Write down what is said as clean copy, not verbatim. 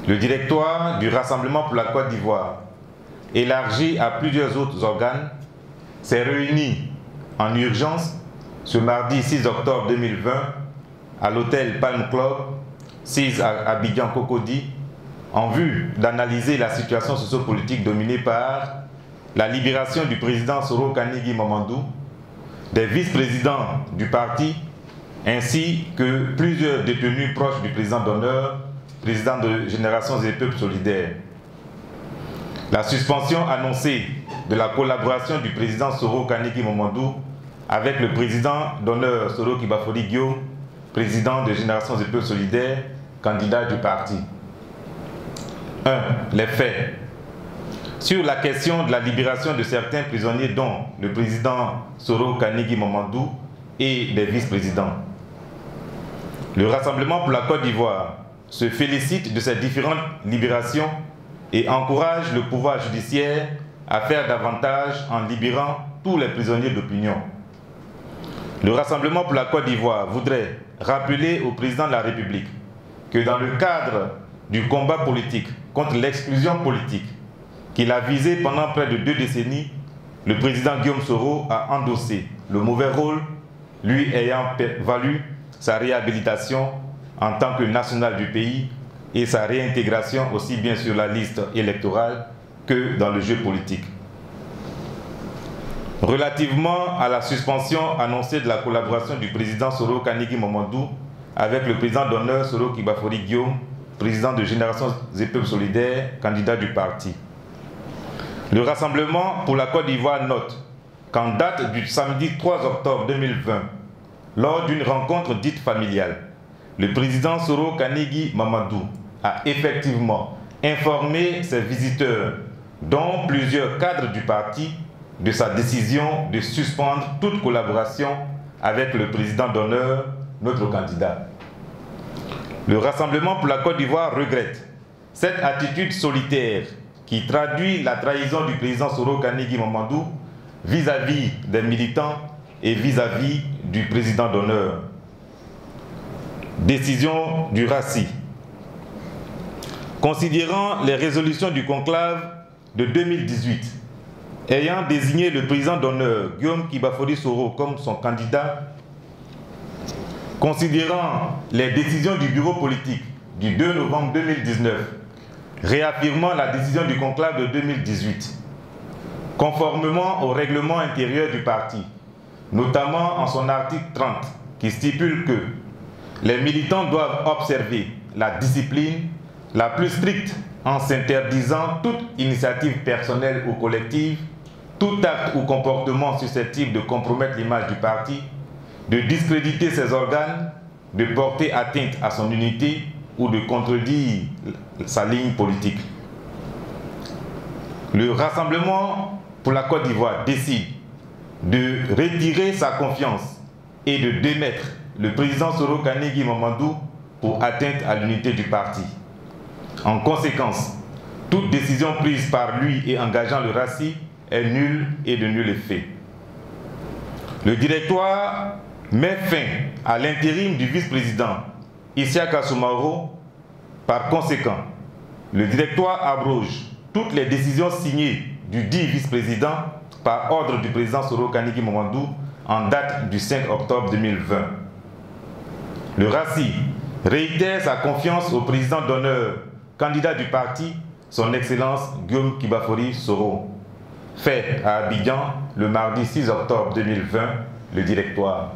Le directoire du Rassemblement pour la Côte d'Ivoire, élargi à plusieurs autres organes, s'est réuni en urgence ce mardi 6 octobre 2020 à l'hôtel Palm Club, 6 à Abidjan Cocody, en vue d'analyser la situation sociopolitique dominée par la libération du président Soro Kanigi Mamadou, des vice-présidents du parti, ainsi que plusieurs détenus proches du président d'honneur, président de Générations et Peuples Solidaires. La suspension annoncée de la collaboration du président Soro Kanigi Mamadou avec le président d'honneur Soro Kibafori Guillaume, président de Générations et Peuples Solidaires, candidat du parti. 1. Les faits. Sur la question de la libération de certains prisonniers, dont le président Soro Kanigi Mamadou et des vice-présidents. Le Rassemblement pour la Côte d'Ivoire se félicite de ces différentes libérations et encourage le pouvoir judiciaire à faire davantage en libérant tous les prisonniers d'opinion. Le Rassemblement pour la Côte d'Ivoire voudrait rappeler au président de la République que dans le cadre du combat politique contre l'exclusion politique qu'il a visé pendant près de 2 décennies, le président Guillaume Soro a endossé le mauvais rôle, lui ayant valu sa réhabilitation en tant que national du pays et sa réintégration aussi bien sur la liste électorale que dans le jeu politique. Relativement à la suspension annoncée de la collaboration du président Soro Kanigi Mamadou avec le président d'honneur Soro Kibafori Guillaume, président de Générations et Peuples Solidaires, candidat du parti. Le Rassemblement pour la Côte d'Ivoire note qu'en date du samedi 3 octobre 2020, lors d'une rencontre dite familiale, le président Soro Kanigi Mamadou a effectivement informé ses visiteurs, dont plusieurs cadres du parti, de sa décision de suspendre toute collaboration avec le président d'honneur, notre candidat. Le Rassemblement pour la Côte d'Ivoire regrette cette attitude solitaire qui traduit la trahison du président Soro Kanigi Mamadou vis-à-vis des militants et vis-à-vis du président d'honneur. Décision du RACI. Considérant les résolutions du conclave de 2018, ayant désigné le président d'honneur Guillaume Kibafori Soro comme son candidat, considérant les décisions du bureau politique du 2 novembre 2019, réaffirmant la décision du conclave de 2018, conformément au règlement intérieur du parti, notamment en son article 30, qui stipule que les militants doivent observer la discipline la plus stricte en s'interdisant toute initiative personnelle ou collective, tout acte ou comportement susceptible de compromettre l'image du parti, de discréditer ses organes, de porter atteinte à son unité ou de contredire sa ligne politique. Le Rassemblement pour la Côte d'Ivoire décide de retirer sa confiance et de démettre le président Soro Kanigi Mamadou pour atteinte à l'unité du parti. En conséquence, toute décision prise par lui et engageant le RACI est nulle et de nul effet. Le directoire met fin à l'intérim du vice-président Isiaka Soumaro. Par conséquent, le directoire abroge toutes les décisions signées du dit vice-président par ordre du président Soro Kanigi Mamadou en date du 5 octobre 2020. Le RACI réitère sa confiance au président d'honneur, candidat du parti, son Excellence Guillaume Kibafori Soro. Fait à Abidjan le mardi 6 octobre 2020, le directoire.